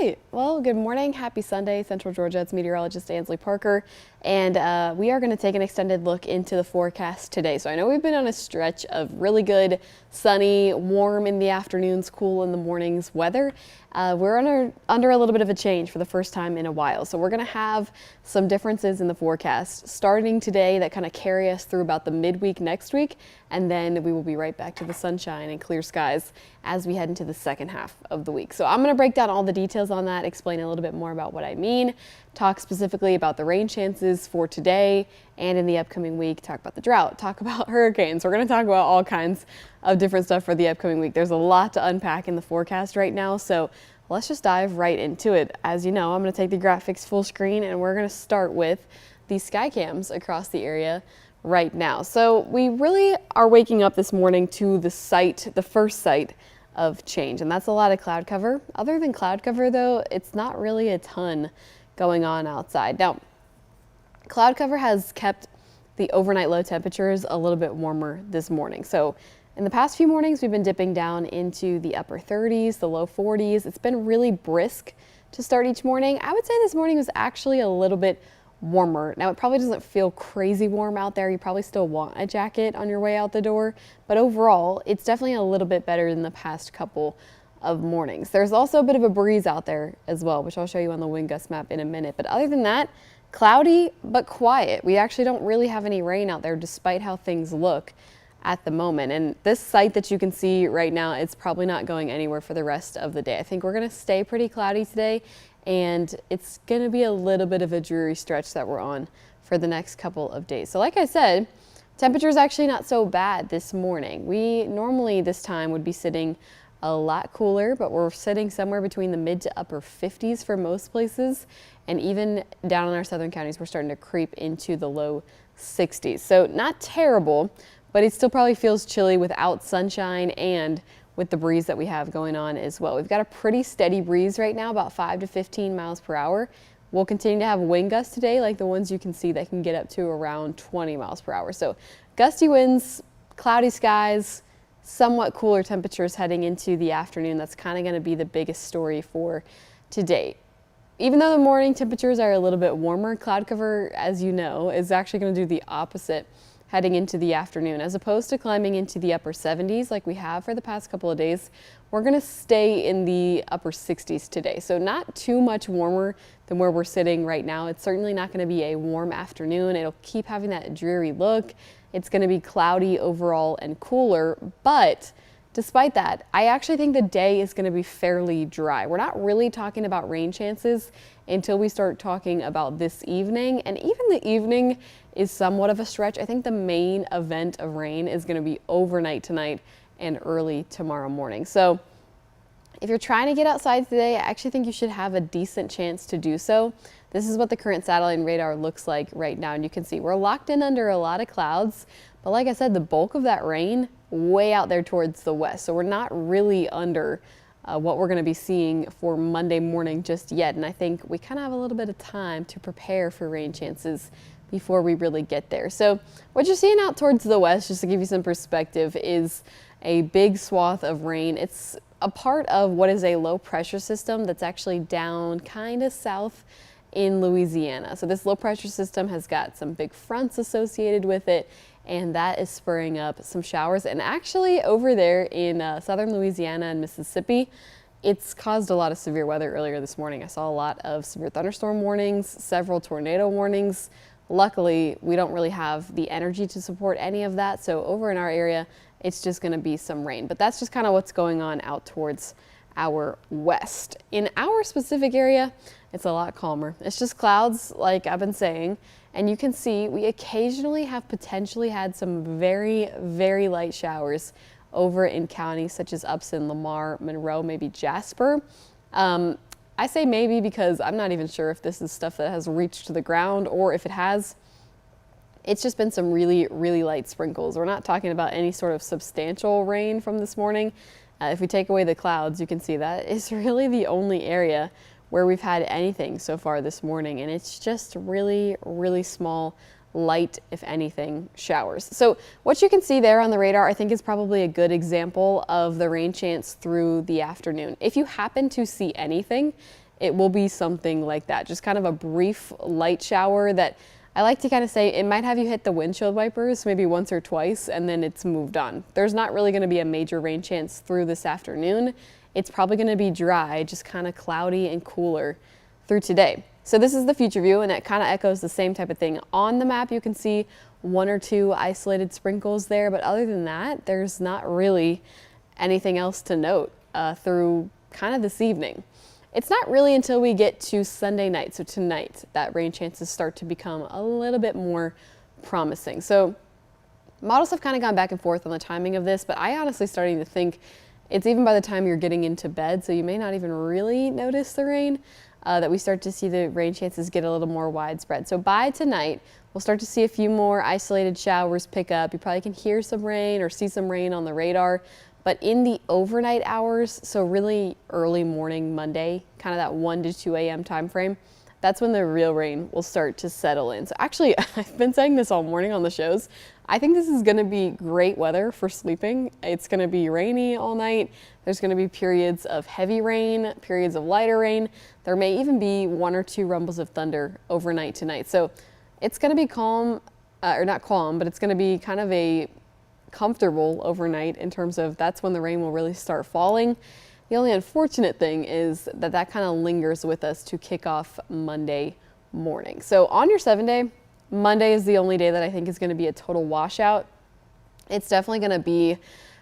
right. Well, good morning. Happy Sunday, Central Georgia. It's meteorologist Ansley Parker, and we are going to take an extended look into the forecast today. So I know we've been on a stretch of really good, sunny, warm in the afternoons, cool in the mornings weather. We're under a little bit of a change for the first time in a while. So we're going to have some differences in the forecast starting today that kind of carry us through about the midweek next week. And then we will be right back to the sunshine and clear skies as we head into the second half of the week. So I'm going to break down all the details on that, explain a little bit more about what I mean, talk specifically about the rain chances for today and in the upcoming week, talk about the drought, talk about hurricanes. We're going to talk about all kinds of different stuff for the upcoming week. There's a lot to unpack in the forecast right now, so let's just dive right into it. As you know, I'm going to take the graphics full screen and we're going to start with the sky cams across the area right now. So we really are waking up this morning to the first sight of change, and that's a lot of cloud cover. Other than cloud cover though, it's not really a ton going on outside. Now, cloud cover has kept the overnight low temperatures a little bit warmer this morning. So in the past few mornings, we've been dipping down into the upper 30s, the low 40s. It's been really brisk to start each morning. I would say this morning was actually a little bit warmer. Now, it probably doesn't feel crazy warm out there. You probably still want a jacket on your way out the door, but overall, it's definitely a little bit better than the past couple of mornings. There's also a bit of a breeze out there as well, which I'll show you on the wind gust map in a minute. But other than that, cloudy but quiet. We actually don't really have any rain out there despite how things look at the moment. And this sight that you can see right now, it's probably not going anywhere for the rest of the day. I think we're going to stay pretty cloudy today, and it's going to be a little bit of a dreary stretch that we're on for the next couple of days. So like I said, temperature is actually not so bad this morning. We normally this time would be sitting a lot cooler, but we're sitting somewhere between the mid to upper 50s for most places. And even down in our southern counties, we're starting to creep into the low 60s. So not terrible, but it still probably feels chilly without sunshine and with the breeze that we have going on as well. We've got a pretty steady breeze right now, about 5 to 15 miles per hour. We'll continue to have wind gusts today, like the ones you can see that can get up to around 20 miles per hour. So gusty winds, cloudy skies, somewhat cooler temperatures heading into the afternoon. That's kind of going to be the biggest story for today. Even though the morning temperatures are a little bit warmer, cloud cover, as you know, is actually going to do the opposite heading into the afternoon. As opposed to climbing into the upper 70s like we have for the past couple of days, we're going to stay in the upper 60s today. So not too much warmer than where we're sitting right now. It's certainly not going to be a warm afternoon. It'll keep having that dreary look. It's going to be cloudy overall and cooler, but despite that, I actually think the day is going to be fairly dry. We're not really talking about rain chances until we start talking about this evening, and even the evening is somewhat of a stretch. I think the main event of rain is going to be overnight tonight and early tomorrow morning. So if you're trying to get outside today, I actually think you should have a decent chance to do so. This is what the current satellite and radar looks like right now, and you can see we're locked in under a lot of clouds, but like I said, the bulk of that rain way out there towards the west, so we're not really under what we're going to be seeing for Monday morning just yet, and I think we kind of have a little bit of time to prepare for rain chances before we really get there. So what you're seeing out towards the west, just to give you some perspective, is a big swath of rain. It's a part of what is a low pressure system that's actually down kind of south in Louisiana. So this low pressure system has got some big fronts associated with it, and that is spurring up some showers. And actually over there in southern Louisiana and Mississippi, it's caused a lot of severe weather earlier this morning. I saw a lot of severe thunderstorm warnings, several tornado warnings. Luckily, we don't really have the energy to support any of that. So over in our area, it's just going to be some rain. But that's just kind of what's going on out towards our west. In our specific area, it's a lot calmer. It's just clouds, like I've been saying. And you can see we occasionally have potentially had some very, very light showers over in counties such as Upson, Lamar, Monroe, maybe Jasper. I say maybe because I'm not even sure if this is stuff that has reached the ground, or if it has, it's just been some really, really light sprinkles. We're not talking about any sort of substantial rain from this morning. If we take away the clouds, you can see that is really the only area where we've had anything so far this morning, and it's just really, really small, light, if anything, showers. So what you can see there on the radar, I think, is probably a good example of the rain chance through the afternoon. If you happen to see anything, it will be something like that. Just kind of a brief light shower that I like to kind of say it might have you hit the windshield wipers maybe once or twice and then it's moved on. There's not really going to be a major rain chance through this afternoon. It's probably going to be dry, just kind of cloudy and cooler through today. So this is the future view, and it kind of echoes the same type of thing. On the map, you can see 1 or 2 isolated sprinkles there, but other than that, there's not really anything else to note through kind of this evening. It's not really until we get to Sunday night, so tonight, that rain chances start to become a little bit more promising. So models have kind of gone back and forth on the timing of this, but I honestly starting to think it's even by the time you're getting into bed, so you may not even really notice the rain, that we start to see the rain chances get a little more widespread. So by tonight, we'll start to see a few more isolated showers pick up. You probably can hear some rain or see some rain on the radar. But in the overnight hours, so really early morning Monday, kind of that 1 to 2 a.m. time frame, that's when the real rain will start to settle in. So actually, I've been saying this all morning on the shows. I think this is going to be great weather for sleeping. It's going to be rainy all night. There's going to be periods of heavy rain, periods of lighter rain. There may even be 1 or 2 rumbles of thunder overnight tonight. So it's going to be calm, or not calm, but it's going to be kind of a comfortable overnight in terms of that's when the rain will really start falling. The only unfortunate thing is that that kind of lingers with us to kick off Monday morning. So on your 7-day, Monday is the only day that I think is going to be a total washout. It's definitely going to be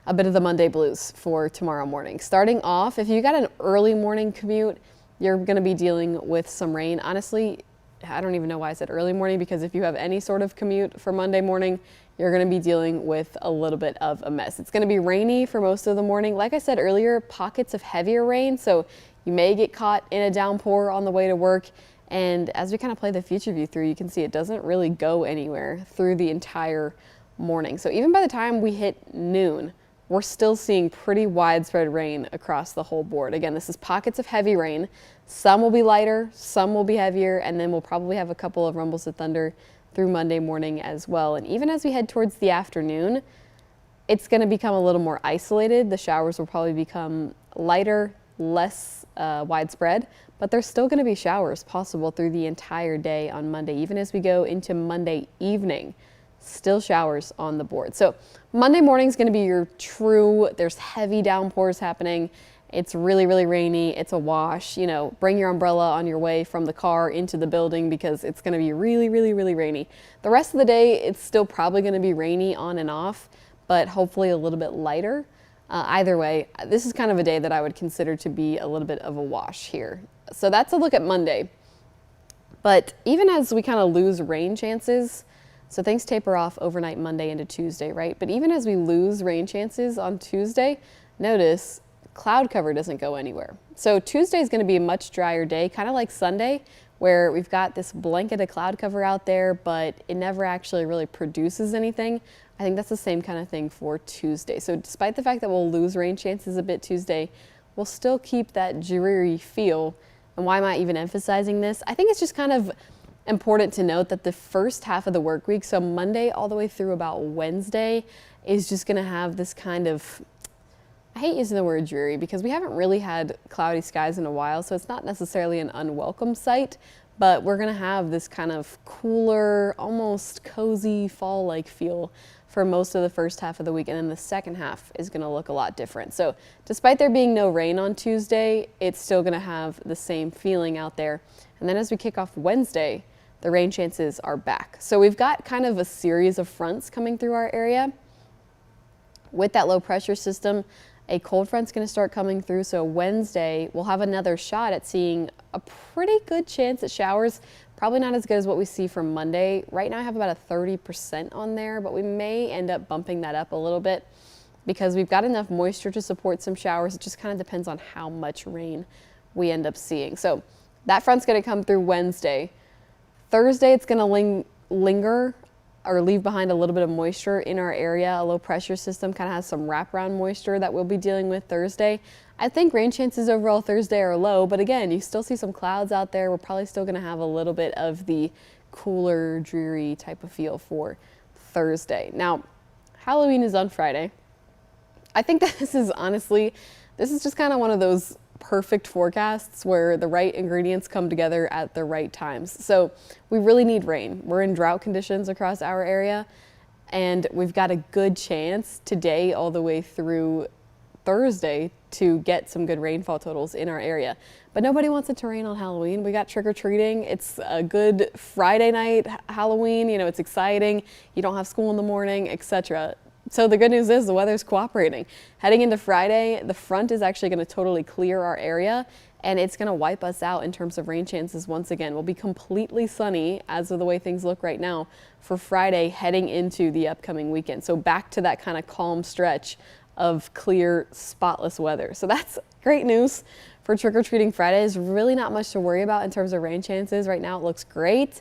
a bit of the Monday blues for tomorrow morning. Starting off, if you got an early morning commute, you're going to be dealing with some rain. Honestly, I don't even know why I said early morning, because if you have any sort of commute for Monday morning, you're going to be dealing with a little bit of a mess. It's going to be rainy for most of the morning. Like I said earlier, pockets of heavier rain, so you may get caught in a downpour on the way to work. And as we kind of play the future view through, you can see it doesn't really go anywhere through the entire morning. So even by the time we hit noon, we're still seeing pretty widespread rain across the whole board. Again, this is pockets of heavy rain. Some will be lighter, some will be heavier, and then we'll probably have a couple of rumbles of thunder through Monday morning as well. And even as we head towards the afternoon, it's going to become a little more isolated. The showers will probably become lighter, less widespread, but there's still going to be showers possible through the entire day on Monday. Even as we go into Monday evening, still showers on the board. So Monday morning is going to be your true, there's heavy downpours happening. It's really, really rainy. It's a wash. You know, bring your umbrella on your way from the car into the building because it's going to be really, really, really rainy. The rest of the day, it's still probably going to be rainy on and off, but hopefully a little bit lighter. Either way, this is kind of a day that I would consider to be a little bit of a wash here. So that's a look at Monday. But even as we kind of lose rain chances, so things taper off overnight Monday into Tuesday, right? But even as we lose rain chances on Tuesday, notice cloud cover doesn't go anywhere. So Tuesday is going to be a much drier day, kind of like Sunday, where we've got this blanket of cloud cover out there, but it never actually really produces anything. I think that's the same kind of thing for Tuesday. So despite the fact that we'll lose rain chances a bit Tuesday, we'll still keep that dreary feel. And why am I even emphasizing this? I think it's just kind of important to note that the first half of the work week, so Monday all the way through about Wednesday, is just going to have this kind of, I hate using the word dreary because we haven't really had cloudy skies in a while, so it's not necessarily an unwelcome sight, but we're going to have this kind of cooler, almost cozy fall-like feel for most of the first half of the week, and then the second half is going to look a lot different. So despite there being no rain on Tuesday, it's still going to have the same feeling out there. And then as we kick off Wednesday, the rain chances are back. So we've got kind of a series of fronts coming through our area. With that low pressure system, a cold front's going to start coming through. So Wednesday, we'll have another shot at seeing a pretty good chance at showers. Probably not as good as what we see from Monday. Right now I have about a 30% on there, but we may end up bumping that up a little bit because we've got enough moisture to support some showers. It just kind of depends on how much rain we end up seeing. So that front's going to come through Wednesday. Thursday, it's going to linger or leave behind a little bit of moisture in our area. A low pressure system kind of has some wraparound moisture that we'll be dealing with Thursday. I think rain chances overall Thursday are low, but again, you still see some clouds out there. We're probably still going to have a little bit of the cooler, dreary type of feel for Thursday. Now, Halloween is on Friday. I think that this is just kind of one of those perfect forecasts where the right ingredients come together at the right times. So we really need rain. We're in drought conditions across our area, and we've got a good chance today all the way through Thursday to get some good rainfall totals in our area. But nobody wants it to rain on Halloween. We got trick-or-treating. It's a good Friday night Halloween. You know, it's exciting. You don't have school in the morning, etc. So the good news is the weather's cooperating. Heading into Friday, the front is actually going to totally clear our area, and it's going to wipe us out in terms of rain chances once again. We'll be completely sunny as of the way things look right now for Friday heading into the upcoming weekend. So back to that kind of calm stretch of clear, spotless weather. So that's great news for Trick-or-Treating Friday. There's really not much to worry about in terms of rain chances. Right now it looks great.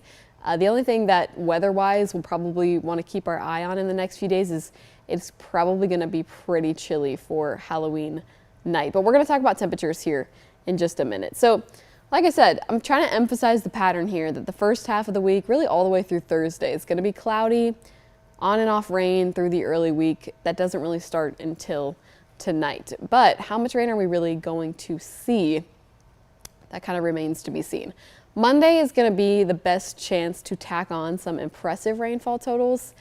The only thing that weather-wise we'll probably want to keep our eye on in the next few days is it's probably going to be pretty chilly for Halloween night. But we're going to talk about temperatures here in just a minute. So like I said, I'm trying to emphasize the pattern here that the first half of the week, really all the way through Thursday, is going to be cloudy, on and off rain through the early week. That doesn't really start until tonight. But how much rain are we really going to see? That kind of remains to be seen. Monday is going to be the best chance to tack on some impressive rainfall totals.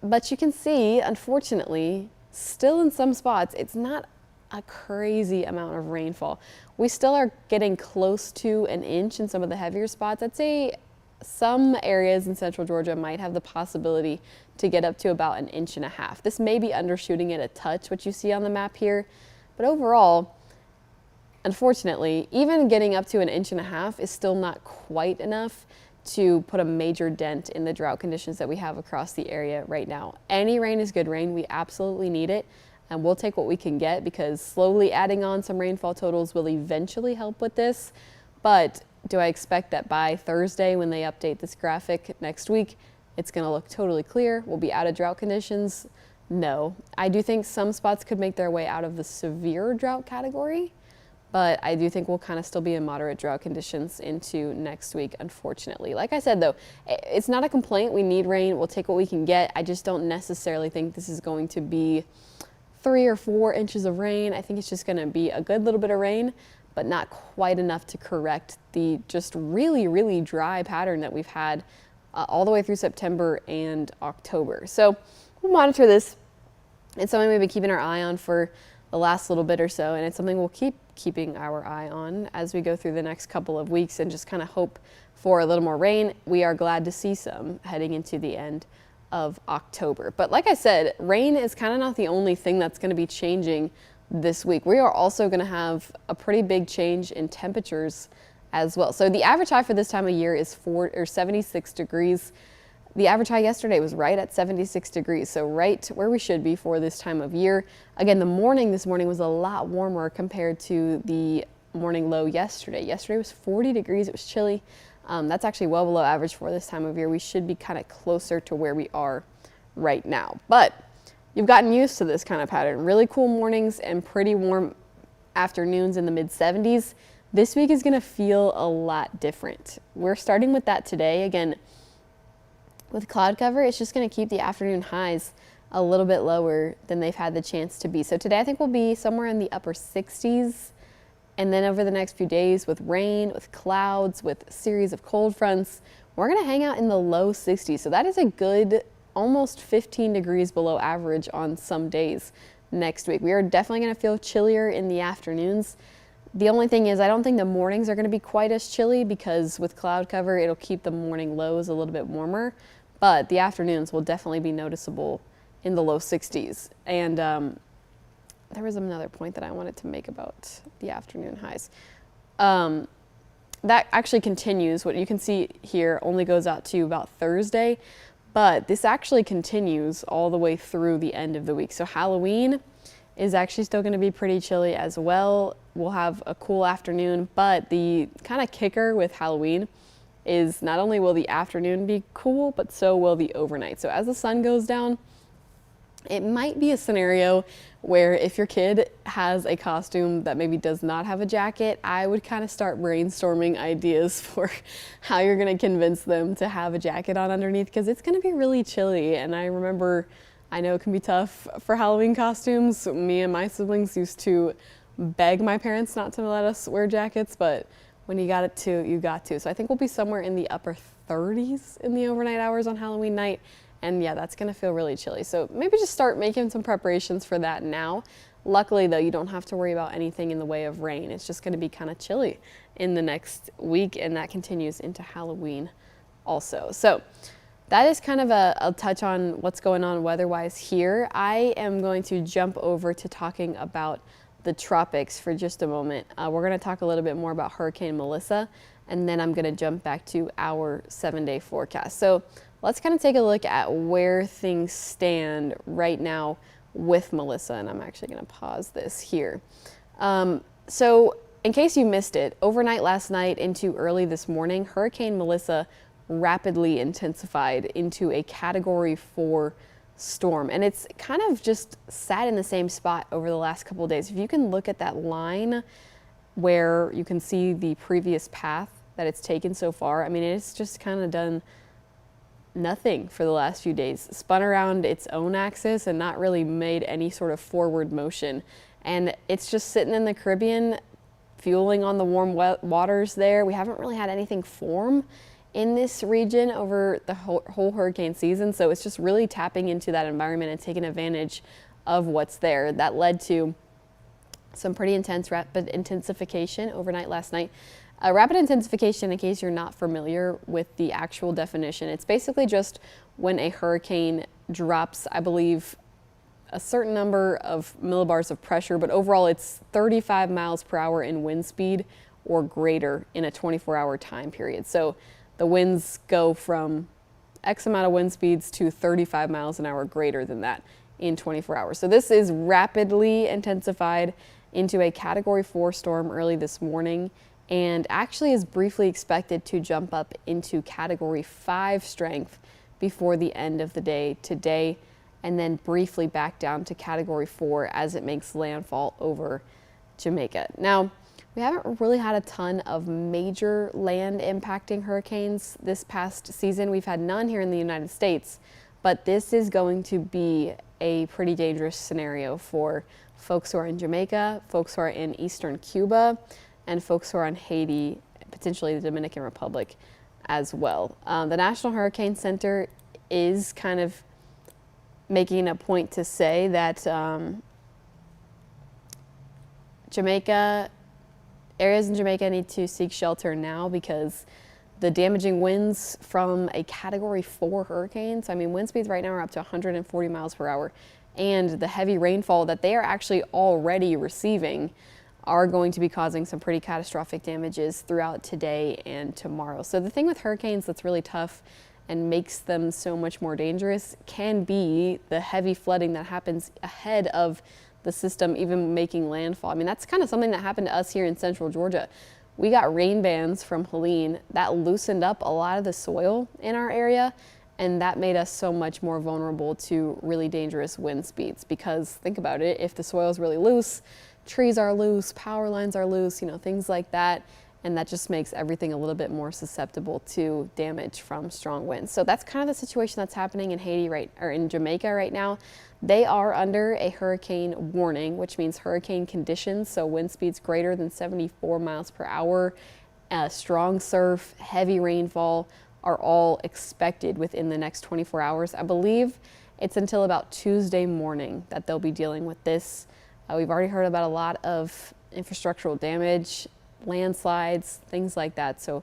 But you can see, unfortunately, still in some spots, it's not a crazy amount of rainfall. We still are getting close to an inch in some of the heavier spots. I'd say some areas in central Georgia might have the possibility to get up to about 1.5 inches. This may be undershooting it a touch, what you see on the map here. But overall, unfortunately, even getting up to 1.5 inches is still not quite enough to put a major dent in the drought conditions that we have across the area right now. Any rain is good rain. We absolutely need it, and we'll take what we can get because slowly adding on some rainfall totals will eventually help with this. But do I expect that by Thursday when they update this graphic next week, it's going to look totally clear? We'll be out of drought conditions? No. I do think some spots could make their way out of the severe drought category, but I do think we'll kind of still be in moderate drought conditions into next week, unfortunately. Like I said, though, it's not a complaint. We need rain. We'll take what we can get. I just don't necessarily think this is going to be 3 or 4 inches of rain. I think it's just going to be a good little bit of rain, but not quite enough to correct the just really, really dry pattern that we've had all the way through September and October. So we'll monitor this. It's something we've been keeping our eye on for the last little bit or so, and it's something we'll keep keeping our eye on as we go through the next couple of weeks and just kind of hope for a little more rain. We are glad to see some heading into the end of October. But like I said, rain is kind of not the only thing that's going to be changing this week. We are also going to have a pretty big change in temperatures as well. So the average high for this time of year is 76 degrees. The average high yesterday was right at 76 degrees, so right where we should be for this time of year. Again, this morning was a lot warmer compared to the morning low yesterday. Yesterday was 40 degrees, it was chilly. That's actually well below average for this time of year. We should be kind of closer to where we are right now. But you've gotten used to this kind of pattern. Really cool mornings and pretty warm afternoons in the mid-70s. This week is going to feel a lot different. We're starting with that today. Again, with cloud cover, it's just going to keep the afternoon highs a little bit lower than they've had the chance to be. So today I think we'll be somewhere in the upper 60s. And then over the next few days with rain, with clouds, with a series of cold fronts, we're going to hang out in the low 60s. So that is a good almost 15 degrees below average on some days next week. We are definitely going to feel chillier in the afternoons. The only thing is I don't think the mornings are going to be quite as chilly because with cloud cover, it'll keep the morning lows a little bit warmer. But the afternoons will definitely be noticeable in the low 60s. And there was another point that I wanted to make about the afternoon highs. That actually continues. What you can see here only goes out to about Thursday, but this actually continues all the way through the end of the week. So Halloween is actually still going to be pretty chilly as well. We'll have a cool afternoon, but the kind of kicker with Halloween is not only will the afternoon be cool, but so will the overnight. So as the sun goes down, it might be a scenario where if your kid has a costume that maybe does not have a jacket, I would kind of start brainstorming ideas for how you're going to convince them to have a jacket on underneath, because it's going to be really chilly. And I remember, I know it can be tough for Halloween costumes. Me and my siblings used to beg my parents not to let us wear jackets, but when you got it to, you got to. So I think we'll be somewhere in the upper 30s in the overnight hours on Halloween night. And yeah, that's gonna feel really chilly. So maybe just start making some preparations for that now. Luckily though, you don't have to worry about anything in the way of rain. It's just gonna be kind of chilly in the next week, and that continues into Halloween also. So that is kind of a touch on what's going on weather-wise here. I am going to jump over to talking about the tropics for just a moment. We're going to talk a little bit more about Hurricane Melissa, and then I'm going to jump back to our 7-day forecast. So let's kind of take a look at where things stand right now with Melissa, and I'm actually going to pause this here. So in case you missed it, overnight last night into early this morning, Hurricane Melissa rapidly intensified into a Category 4 storm, and it's kind of just sat in the same spot over the last couple of days. If you can look at that line where you can see the previous path that it's taken so far, I mean, it's just kind of done nothing for the last few days, spun around its own axis and not really made any sort of forward motion. And it's just sitting in the Caribbean, fueling on the warm waters there. We haven't really had anything form in this region over the whole hurricane season, so it's just really tapping into that environment and taking advantage of what's there. That led to some pretty intense rapid intensification overnight last night. Rapid intensification, in case you're not familiar with the actual definition, it's basically just when a hurricane drops, I believe, a certain number of millibars of pressure, but overall it's 35 miles per hour in wind speed or greater in a 24-hour time period. So the winds go from X amount of wind speeds to 35 miles an hour greater than that in 24 hours. So this is rapidly intensified into a Category 4 storm early this morning, and actually is briefly expected to jump up into Category 5 strength before the end of the day today, and then briefly back down to Category 4 as it makes landfall over Jamaica. Now, we haven't really had a ton of major land impacting hurricanes this past season. We've had none here in the United States, but this is going to be a pretty dangerous scenario for folks who are in Jamaica, folks who are in eastern Cuba, and folks who are in Haiti, potentially the Dominican Republic as well. The National Hurricane Center is kind of making a point to say that areas in Jamaica need to seek shelter now because the damaging winds from a Category 4 hurricane, so I mean wind speeds right now are up to 140 miles per hour, and the heavy rainfall that they are actually already receiving are going to be causing some pretty catastrophic damages throughout today and tomorrow. So the thing with hurricanes that's really tough and makes them so much more dangerous can be the heavy flooding that happens ahead of the system even making landfall. I mean, that's kind of something that happened to us here in central Georgia. We got rain bands from Helene that loosened up a lot of the soil in our area, and that made us so much more vulnerable to really dangerous wind speeds. Because think about it, if the soil is really loose, trees are loose, power lines are loose, you know, things like that. And that just makes everything a little bit more susceptible to damage from strong winds. So that's kind of the situation that's happening in Haiti or in Jamaica right now. They are under a hurricane warning, which means hurricane conditions. So wind speeds greater than 74 miles per hour, strong surf, heavy rainfall are all expected within the next 24 hours. I believe it's until about Tuesday morning that they'll be dealing with this. We've already heard about a lot of infrastructural damage, landslides, things like that. So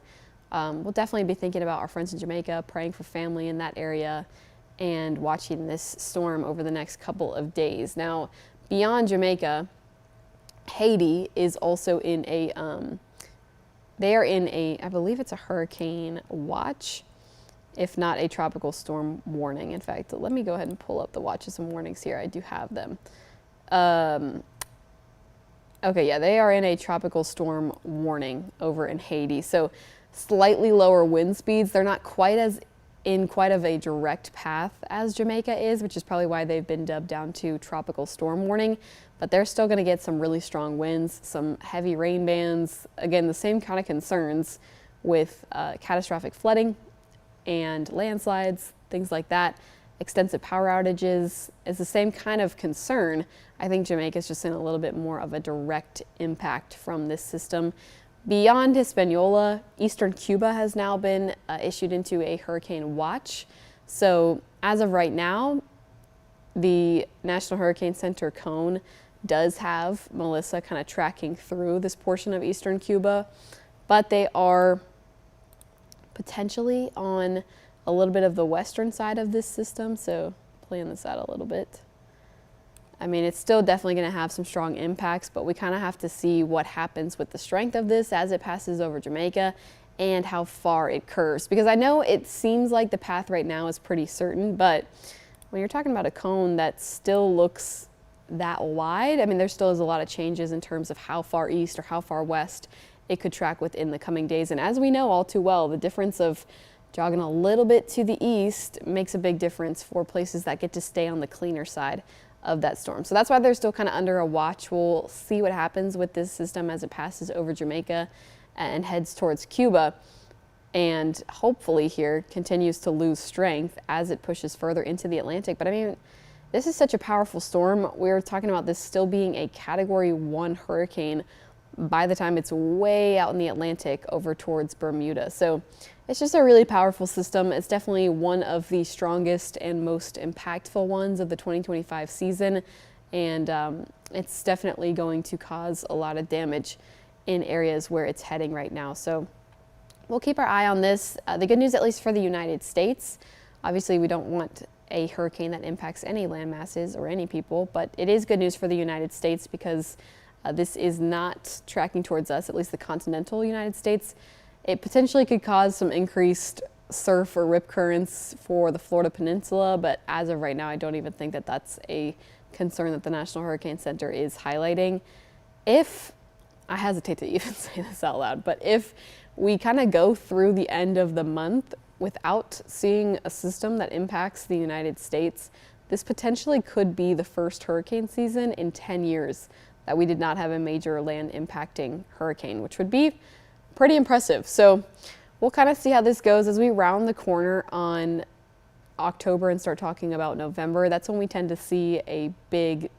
we'll definitely be thinking about our friends in Jamaica, praying for family in that area, and watching this storm over the next couple of days. Now, beyond Jamaica, Haiti is also in a, they are in a, I believe it's a hurricane watch, if not a tropical storm warning. In fact, let me go ahead and pull up the watches and warnings here. I do have them. Okay, yeah, they are in a tropical storm warning over in Haiti. So slightly lower wind speeds. They're not quite as in quite of a direct path as Jamaica is, which is probably why they've been dubbed down to tropical storm warning. But they're still going to get some really strong winds, some heavy rain bands. Again, the same kind of concerns with catastrophic flooding and landslides, things like that, extensive power outages is the same kind of concern. I think Jamaica is just in a little bit more of a direct impact from this system. Beyond Hispaniola, eastern Cuba has now been issued into a hurricane watch. So as of right now, the National Hurricane Center cone does have Melissa kind of tracking through this portion of eastern Cuba, but they are potentially on a little bit of the western side of this system. So playing this out a little bit. I mean, it's still definitely going to have some strong impacts, but we kind of have to see what happens with the strength of this as it passes over Jamaica and how far it curves. Because I know it seems like the path right now is pretty certain, but when you're talking about a cone that still looks that wide, I mean, there still is a lot of changes in terms of how far east or how far west it could track within the coming days. And as we know all too well, the difference of jogging a little bit to the east makes a big difference for places that get to stay on the cleaner side of that storm. So that's why they're still kind of under a watch. We'll see what happens with this system as it passes over Jamaica and heads towards Cuba, and hopefully here continues to lose strength as it pushes further into the Atlantic. But I mean, this is such a powerful storm. We're talking about this still being a Category 1 hurricane by the time it's way out in the Atlantic over towards Bermuda. So it's just a really powerful system. It's definitely one of the strongest and most impactful ones of the 2025 season. And it's definitely going to cause a lot of damage in areas where it's heading right now. So we'll keep our eye on this. The good news, at least for the United States, obviously we don't want a hurricane that impacts any land masses or any people, but it is good news for the United States because this is not tracking towards us, at least the continental United States. It potentially could cause some increased surf or rip currents for the Florida Peninsula, but as of right now, I don't even think that that's a concern that the National Hurricane Center is highlighting. If, I hesitate to even say this out loud, but if we kind of go through the end of the month without seeing a system that impacts the United States, this potentially could be the first hurricane season in 10 years that we did not have a major land impacting hurricane, which would be pretty impressive. So we'll kind of see how this goes as we round the corner on October and start talking about November. That's when we tend to see a big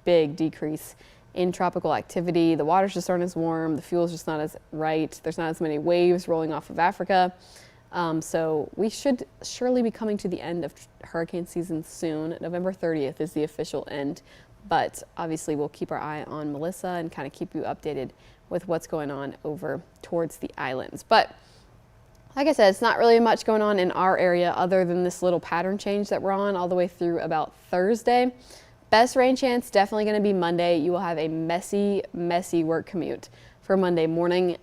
decrease in tropical activity. The water's just aren't as warm, the fuel's just not as right, there's not as many waves rolling off of Africa. So we should surely be coming to the end of hurricane season soon. November 30th is the official end, but obviously we'll keep our eye on Melissa and kind of keep you updated with what's going on over towards the islands. But like I said, it's not really much going on in our area other than this little pattern change that we're on all the way through about Thursday. Best rain chance definitely going to be Monday. You will have a messy work commute for Monday morning.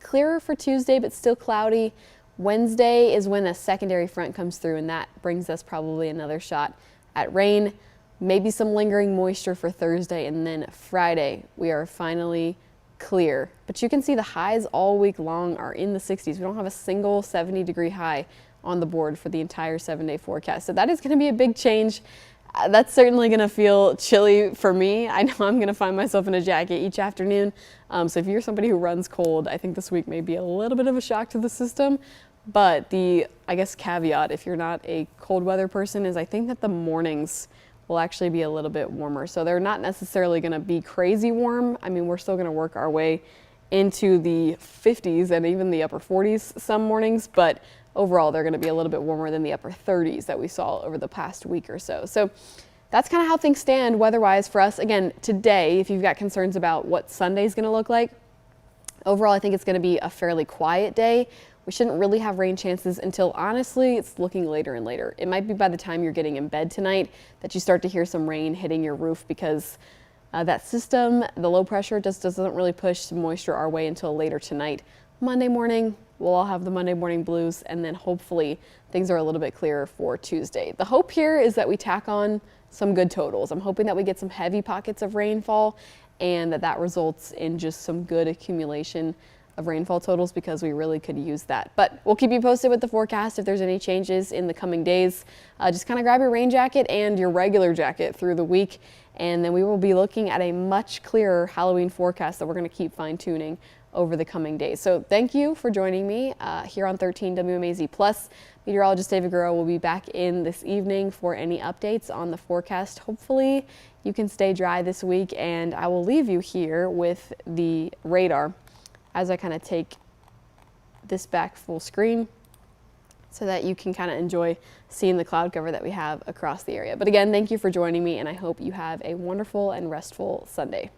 Clearer for Tuesday, but still cloudy. Wednesday is when a secondary front comes through, and that brings us probably another shot at rain. Maybe some lingering moisture for Thursday, and then Friday we are finally clear. But you can see the highs all week long are in the 60s. We don't have a single 70-degree high on the board for the entire 7-day forecast. So that is going to be a big change. That's certainly going to feel chilly for me. I know I'm going to find myself in a jacket each afternoon. So if you're somebody who runs cold, I think this week may be a little bit of a shock to the system. But the, I guess, caveat, if you're not a cold weather person, is I think that the mornings will actually be a little bit warmer. So they're not necessarily going to be crazy warm. I mean, we're still going to work our way into the 50s and even the upper 40s some mornings, but overall they're going to be a little bit warmer than the upper 30s that we saw over the past week or so. So that's kind of how things stand weather-wise for us. Again, today, if you've got concerns about what Sunday's going to look like, overall I think it's going to be a fairly quiet day. We shouldn't really have rain chances until, honestly, it's looking later and later. It might be by the time you're getting in bed tonight that you start to hear some rain hitting your roof because that system, the low pressure, just doesn't really push some moisture our way until later tonight. Monday morning, we'll all have the Monday morning blues, and then hopefully things are a little bit clearer for Tuesday. The hope here is that we tack on some good totals. I'm hoping that we get some heavy pockets of rainfall and that results in just some good accumulation of rainfall totals because we really could use that. But we'll keep you posted with the forecast if there's any changes in the coming days. Just kind of grab your rain jacket and your regular jacket through the week, and then we will be looking at a much clearer Halloween forecast that we're going to keep fine-tuning over the coming days. So thank you for joining me here on 13 WMAZ Plus. Meteorologist David Guerrero will be back in this evening for any updates on the forecast. Hopefully you can stay dry this week, and I will leave you here with the radar as I kind of take this back full screen so that you can kind of enjoy seeing the cloud cover that we have across the area. But again, thank you for joining me, and I hope you have a wonderful and restful Sunday.